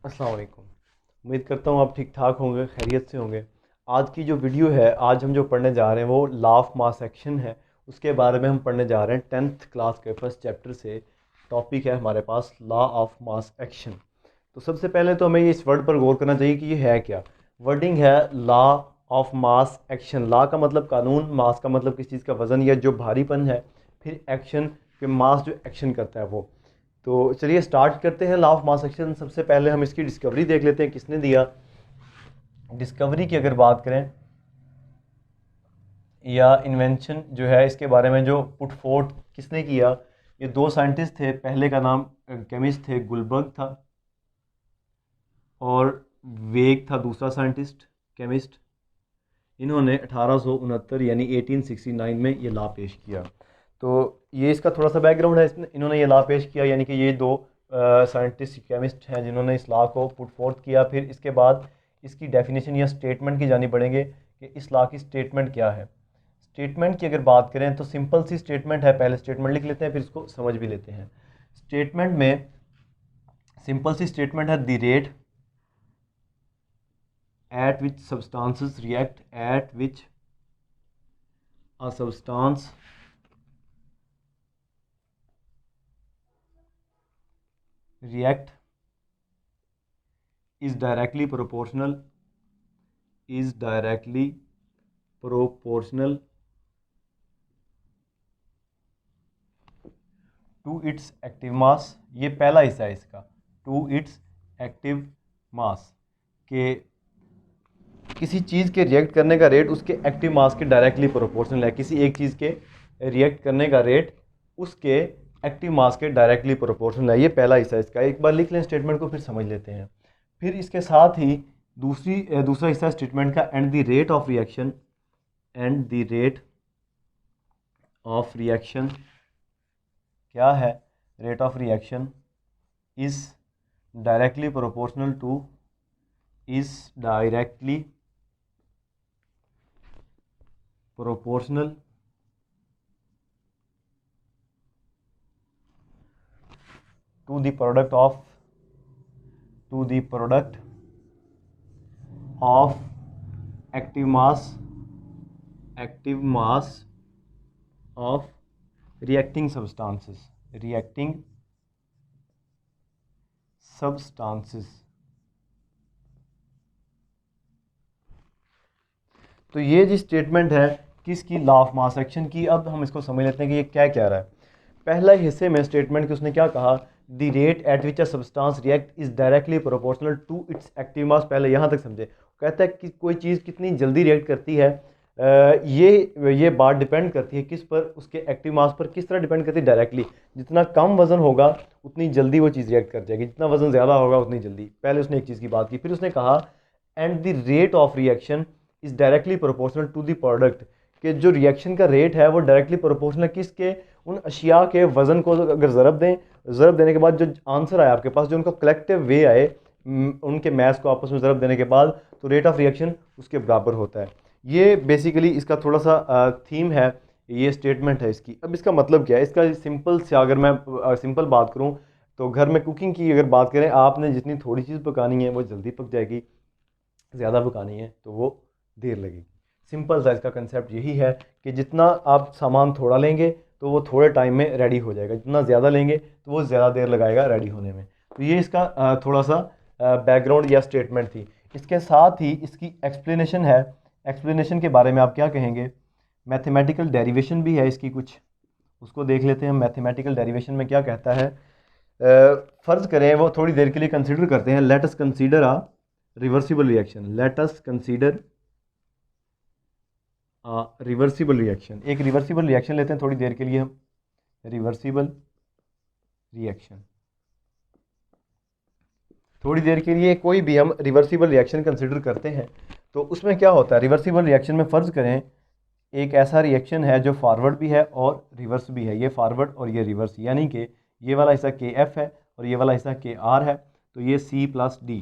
अस्सलाम वालेकुम। उम्मीद करता हूँ आप ठीक ठाक होंगे, खैरियत से होंगे। आज की जो वीडियो है, आज हम जो पढ़ने जा रहे हैं वो लॉ ऑफ मास एक्शन है। उसके बारे में हम पढ़ने जा रहे हैं 10th क्लास के फर्स्ट चैप्टर से। टॉपिक है हमारे पास लॉ ऑफ मास एक्शन। तो सबसे पहले तो हमें इस वर्ड पर गौर करना चाहिए कि ये है क्या। वर्डिंग है law of mass action. Law का मतलब कानून, मास का मतलब किसी चीज़ का वज़न या जो भारीपन है, फिर एक्शन के मास जो एक्शन करता है वो। तो चलिए स्टार्ट करते हैं लॉ ऑफ मास एक्शन। सबसे पहले हम इसकी डिस्कवरी देख लेते हैं, किसने दिया। डिस्कवरी की अगर बात करें या इन्वेंशन जो है, इसके बारे में जो पुट फोर्थ किसने किया, ये दो साइंटिस्ट थे। पहले का नाम केमिस्ट थे, गुलबर्ग था, और वेग था दूसरा साइंटिस्ट केमिस्ट। इन्होंने 1869 यानी 1869 में ये लॉ पेश किया। तो ये इसका थोड़ा सा बैकग्राउंड है। इन्होंने ये लॉ पेश किया, यानी कि ये दो साइंटिस्ट केमिस्ट हैं जिन्होंने इस लॉ को पुट फोर्थ किया। फिर इसके बाद इसकी डेफिनेशन या स्टेटमेंट की जानी पड़ेंगे कि इस लॉ की स्टेटमेंट क्या है। स्टेटमेंट की अगर बात करें तो सिंपल सी स्टेटमेंट है। पहले स्टेटमेंट लिख लेते हैं, फिर इसको समझ भी लेते हैं। स्टेटमेंट में सिंपल सी स्टेटमेंट है, the rate at which substances react, at which a substance react is directly proportional to its active mass। ये पहला हिस्सा है इसका, टू इट्स एक्टिव मास, के किसी चीज़ के रिएक्ट करने का रेट उसके एक्टिव मास के डायरेक्टली प्रोपोर्शनल है। किसी एक चीज़ के रिएक्ट करने का रेट उसके एक्टिव मास के डायरेक्टली प्रोपोर्शनल है। ये पहला हिस्सा इसका। एक बार लिख लें स्टेटमेंट को, फिर समझ लेते हैं। फिर इसके साथ ही दूसरा हिस्सा स्टेटमेंट का, and the rate of reaction, and the rate of reaction क्या है, rate of reaction is directly proportional to, is directly proportional to the product of active mass of reacting substances। तो ये जी स्टेटमेंट है किसकी, law of mass action की। अब हम इसको समझ लेते हैं कि ये क्या कह रहा है। पहला हिस्से में स्टेटमेंट की उसने क्या कहा, the rate at which a substance react is directly proportional to its active mass. पहले यहाँ तक समझे। कहता है कि कोई चीज़ कितनी जल्दी रिएक्ट करती है, ये बात डिपेंड करती है किस पर, उसके एक्टिव मास पर। किस तरह डिपेंड करती है, डायरेक्टली। जितना कम वजन होगा उतनी जल्दी वो चीज़ रिएक्ट कर जाएगी, जितना वजन ज़्यादा होगा उतनी जल्दी। पहले उसने एक चीज़ की बात की। फिर उसने कहा and the rate of reaction is directly proportional to the product, कि जो रिएक्शन का रेट है वो डायरेक्टली प्रोपोर्शनल किसके, उन अशिया के वज़न को अगर ज़रब देने के बाद जो आंसर आया आपके पास, जो उनका कलेक्टिव वे आए, उनके मैथ्स को आपस में ज़रब देने के बाद, तो रेट ऑफ रिएक्शन उसके बराबर होता है। ये बेसिकली इसका थोड़ा सा थीम है, ये स्टेटमेंट है इसकी। अब इसका मतलब क्या है, इसका सिंपल से अगर मैं सिंपल बात करूँ तो घर में कुकिंग की अगर बात करें, आपने जितनी थोड़ी चीज़ पकानी है वो जल्दी पक जाएगी, ज़्यादा पकानी है तो वो देर लगेगी। सिंपल सा इसका कंसेप्ट यही है कि जितना आप सामान थोड़ा लेंगे तो वो थोड़े टाइम में रेडी हो जाएगा, जितना ज़्यादा लेंगे तो वो ज़्यादा देर लगाएगा रेडी होने में। तो ये इसका थोड़ा सा बैकग्राउंड या स्टेटमेंट थी। इसके साथ ही इसकी एक्सप्लेनेशन है। एक्सप्लेनेशन के बारे में आप क्या कहेंगे, मैथमेटिकल डेरिवेशन भी है इसकी कुछ, उसको देख लेते हैं। मैथमेटिकल डेरिवेशन में क्या कहता है, फ़र्ज़ करें, वो थोड़ी देर के लिए कंसिडर करते हैं। Let us consider a reversible reaction. Let us consider reversible reaction. एक रिवर्सिबल रिएक्शन लेते हैं थोड़ी देर के लिए हम, रिवर्सिबल रिएक्शन। थोड़ी देर के लिए कोई भी हम रिवर्सिबल रिएक्शन कंसिडर करते हैं तो उसमें क्या होता है, रिवर्सिबल रिएक्शन में फ़र्ज़ करें एक ऐसा रिएक्शन है जो फॉरवर्ड भी है और रिवर्स भी है। ये फॉरवर्ड और ये रिवर्स, यानी कि ये वाला हिस्सा के एफ है और ये वाला हिस्सा के आर है, तो ये सी प्लस डी।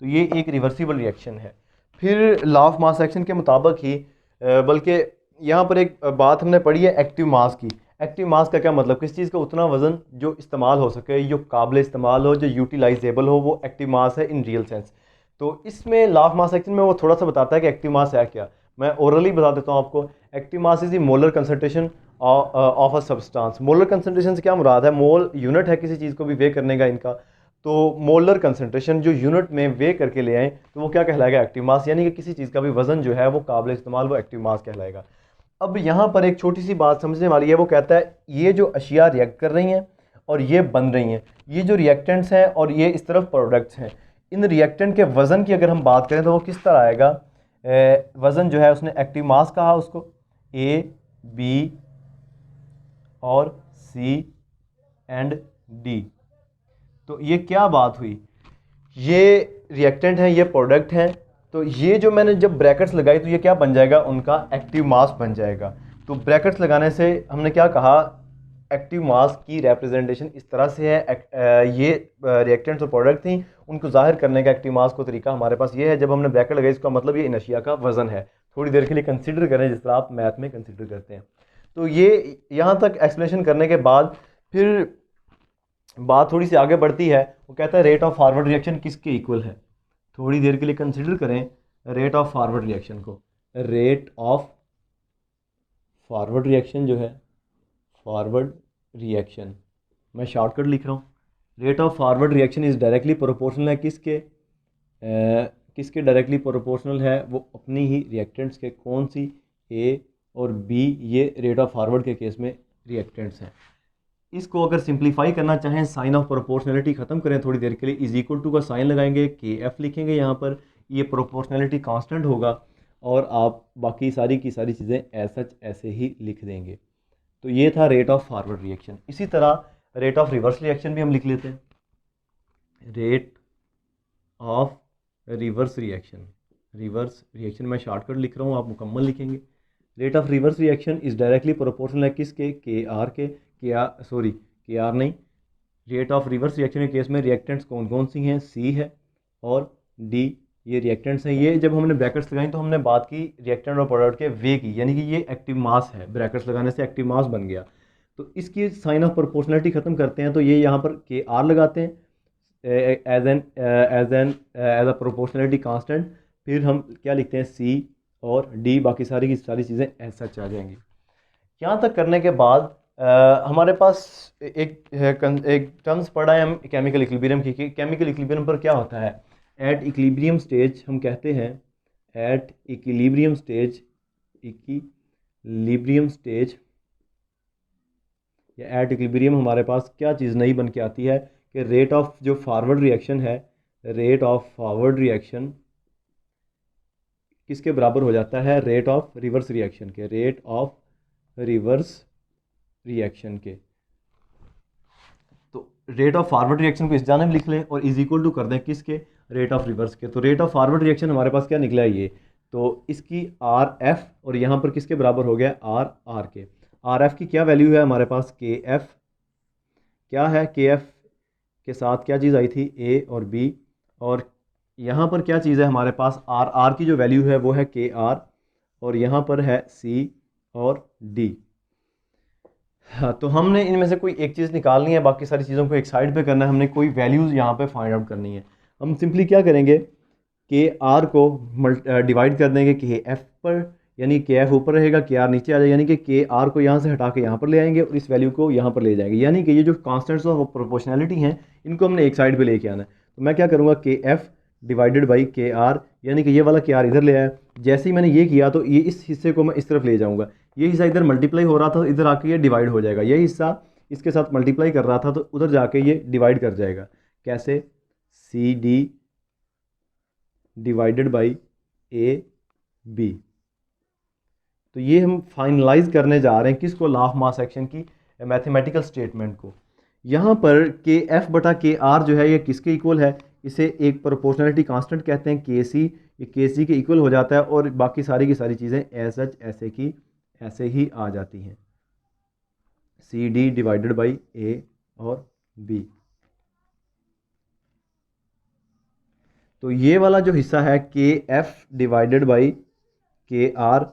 तो ये एक रिवर्सिबल रिएक्शन है। फिर लॉ ऑफ मास एक्शन के मुताबिक ही, बल्कि यहाँ पर एक बात हमने पढ़ी है एक्टिव मास की। एक्टिव मास का क्या मतलब, किस चीज़ का उतना वजन जो इस्तेमाल हो सके, जो काबिल इस्तेमाल हो, जो यूटिलाइजेबल हो, वो एक्टिव मास है इन रियल सेंस। तो इसमें ला ऑफ मास सेक्शन में वो थोड़ा सा बताता है कि एक्टिव मास है क्या। मैं ओरली बता देता हूँ आपको। Active mass is the molar concentration of a substance. Molar concentration से क्या मुराद है, मोल यूनिट है किसी चीज़ को भी वे करने का इनका, तो मोलर कंसंट्रेशन जो यूनिट में वे करके ले आए तो वो क्या कहलाएगा, एक्टिव मास। यानी कि किसी चीज़ का भी वजन जो है वो काबिल इस्तेमाल, वो एक्टिव मास कहलाएगा। अब यहाँ पर एक छोटी सी बात समझने वाली है, वो कहता है ये जो अशिया रिएक्ट कर रही हैं और ये बन रही हैं, ये जो रिएक्टेंट्स हैं और ये इस तरफ प्रोडक्ट्स हैं, इन रिएक्टेंट के वज़न की अगर हम बात करें तो वो किस तरह आएगा। वज़न जो है उसने एक्टिव मास कहा उसको, ए बी और सी एंड डी। तो ये क्या बात हुई, ये रिएक्टेंट हैं, ये प्रोडक्ट हैं, तो ये जो मैंने जब ब्रैकेट्स लगाई तो ये क्या बन जाएगा, उनका एक्टिव मास बन जाएगा। तो ब्रैकेट्स लगाने से हमने क्या कहा, एक्टिव मास की रिप्रेजेंटेशन इस तरह से है। ये रिएक्टेंट्स और प्रोडक्ट थी, उनको जाहिर करने का एक्टिव मास को तरीका हमारे पास ये है। जब हमने ब्रैकेट लगाई इसका मतलब ये इनर्शिया का वजन है। थोड़ी देर के लिए कंसिडर करें जिस तरह आप मैथ में कंसिडर करते हैं। तो ये यहाँ तक एक्सप्लेनेशन करने के बाद फिर बात थोड़ी सी आगे बढ़ती है। वो कहता है रेट ऑफ फॉरवर्ड रिएक्शन किसके इक्वल है। थोड़ी देर के लिए कंसिडर करें रेट ऑफ फॉरवर्ड रिएक्शन को। रेट ऑफ फॉरवर्ड रिएक्शन जो है, फॉरवर्ड रिएक्शन मैं शॉर्टकट लिख रहा हूँ। Rate of forward reaction is directly proportional है किसके, किसके डायरेक्टली प्रोपोर्शनल है, वो अपनी ही रिएक्टेंट्स के। कौन सी, ए और बी, ये रेट ऑफ फॉरवर्ड के केस में रिएक्टेंट्स हैं। इसको अगर सिंप्लीफाई करना चाहें, साइन ऑफ प्रोपोर्शनलिटी खत्म करें थोड़ी देर के लिए, इज इक्वल टू का साइन लगाएंगे, के एफ लिखेंगे यहाँ पर, ये प्रोपोर्शनलिटी कांस्टेंट होगा और आप बाकी सारी की सारी चीज़ें सच ऐसे ही लिख देंगे। तो ये था रेट ऑफ फॉरवर्ड रिएक्शन। इसी तरह रेट ऑफ रिवर्स रिएक्शन भी हम लिख लेते हैं। Rate of reverse reaction, reverse reaction मैं शॉर्टकट लिख रहा हूँ, आप मुकम्मल लिखेंगे। Rate of reverse reaction is directly proportional है किसके, के आर के, के आर नहीं। रेट ऑफ रिवर्स रिएक्शन के केस में रिएक्टेंट्स कौन कौन सी हैं, सी है और डी, ये रिएक्टेंट्स हैं। ये जब हमने ब्रैकेट्स लगाई तो हमने बात की रिएक्टेंट और प्रोडक्ट के वे की, यानी कि ये एक्टिव मास है, ब्रैकेट्स लगाने से एक्टिव मास बन गया। तो इसकी साइन ऑफ प्रोपोर्शनलिटी खत्म करते हैं, तो ये यहाँ पर के आर लगाते हैं एज अ प्रोपोर्शनलिटी कांस्टेंट। फिर हम क्या लिखते हैं, सी और डी, बाकी सारी की सारी चीज़ें ऐसा आ जाएंगी। यहाँ तक करने के बाद हमारे पास एक टर्म्स पढ़ा है हम केमिकल इक्विलिब्रियम की। केमिकल इक्विलिब्रियम पर क्या होता है, एट इक्विलिब्रियम स्टेज हम कहते हैं, at equilibrium stage, equilibrium stage या एट इक्विलिब्रियम हमारे पास क्या चीज़ नई बन के आती है कि रेट ऑफ जो फॉरवर्ड रिएक्शन है, रेट ऑफ फॉरवर्ड रिएक्शन किसके बराबर हो जाता है, रेट ऑफ रिवर्स रिएक्शन के, रेट ऑफ रिवर्स रिएक्शन के। तो रेट ऑफ फॉरवर्ड रिएक्शन को इस जाने में लिख लें और इज इक्वल टू कर दें किसके, रेट ऑफ रिवर्स के। तो रेट ऑफ फॉरवर्ड रिएक्शन हमारे पास क्या निकला है ये, तो इसकी आर एफ, और यहाँ पर किसके बराबर हो गया, आर आर के। आर एफ की क्या वैल्यू है हमारे पास, के एफ क्या है, के एफ के साथ क्या चीज़ आई थी, ए और बी, और यहाँ पर क्या चीज़ है हमारे पास, आर आर की जो वैल्यू है वो है के आर, और यहाँ पर है सी और डी। हाँ, तो हमने इनमें से कोई एक चीज़ निकालनी है, बाकी सारी चीज़ों को एक साइड पे करना है। हमने कोई वैल्यूज़ यहाँ पे फाइंड आउट करनी है। हम सिंपली क्या करेंगे, के आर को डिवाइड कर देंगे के एफ पर, यानी के एफ ऊपर रहेगा, के आर नीचे आ जाएगा, यानी कि के आर को यहाँ से हटा के यहाँ पर ले आएंगे और इस वैल्यू को यहाँ पर ले जाएंगे। यानी कि ये जो कॉन्स्टेंट्स ऑफ प्रोपोर्शनलिटी हैं इनको हमने एक साइड पर लेके आना है। तो मैं क्या करूँगा, के एफ डिवाइडेड बाई के आर, यानी कि ये वाला के आर इधर ले आया। जैसे ही मैंने ये किया तो ये इस हिस्से को मैं इस तरफ ले जाऊँगा, ये हिस्सा इधर मल्टीप्लाई हो रहा था, इधर आके ये डिवाइड हो जाएगा। ये हिस्सा इसके साथ मल्टीप्लाई कर रहा था तो उधर जाके ये डिवाइड कर जाएगा। कैसे, C D divided by A B. तो ये हम फाइनलाइज करने जा रहे हैं किसको, ला ऑफ मास एक्शन की मैथमेटिकल स्टेटमेंट को। यहाँ पर के एफ बटा के आर जो है ये किसके इक्वल है, इसे एक प्रोपोर्शनलिटी कांस्टेंट कहते हैं, के सी, ये के सी के इक्वल हो जाता है और बाकी सारी की सारी चीज़ें ऐसे की ऐसे ही आ जाती हैं, सी डी डिवाइडेड बाई ए और बी। तो ये वाला जो हिस्सा है के एफ डिवाइडेड बाई के आर,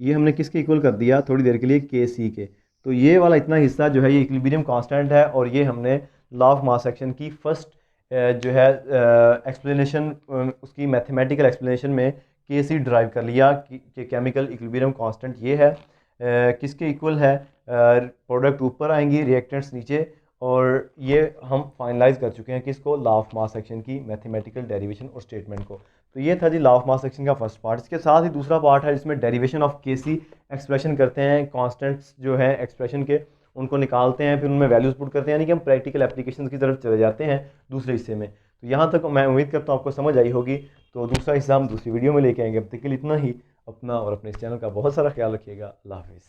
ये हमने किसके इक्वल कर दिया थोड़ी देर के लिए, के सी के। तो ये वाला इतना हिस्सा जो है ये इक्विलिब्रियम कांस्टेंट है, और ये हमने लॉ ऑफ मास एक्शन की फर्स्ट जो है एक्सप्लेनेशन उसकी मैथमेटिकल एक्सप्लेनेशन में केसी ड्राइव कर लिया कि केमिकल इक्विलिब्रियम कांस्टेंट ये है, किसके इक्वल है, प्रोडक्ट ऊपर आएंगी, रिएक्टेंट्स नीचे, और ये हम फाइनलाइज कर चुके हैं किसको, लॉ ऑफ मास एक्शन की मैथमेटिकल डेरिवेशन और स्टेटमेंट को। तो ये था जी लॉ ऑफ मास एक्शन का फर्स्ट पार्ट। इसके साथ ही दूसरा पार्ट है जिसमें डेरिवेशन ऑफ केसी एक्सप्रेशन करते हैं, कांस्टेंट्स जो है एक्सप्रेशन के उनको निकालते हैं, फिर उनमें वैल्यूज पुट करते हैं, यानी कि हम प्रैक्टिकल एप्लीकेशन की तरफ चले जाते हैं दूसरे हिस्से में। तो यहाँ तक मैं उम्मीद करता हूँ आपको समझ आई होगी। तो दूसरा हिस्सा हम दूसरी वीडियो में लेके आएंगे। अब तक के लिए इतना ही। अपना और अपने इस चैनल का बहुत सारा ख्याल रखिएगा। अल्लाह हाफिज़।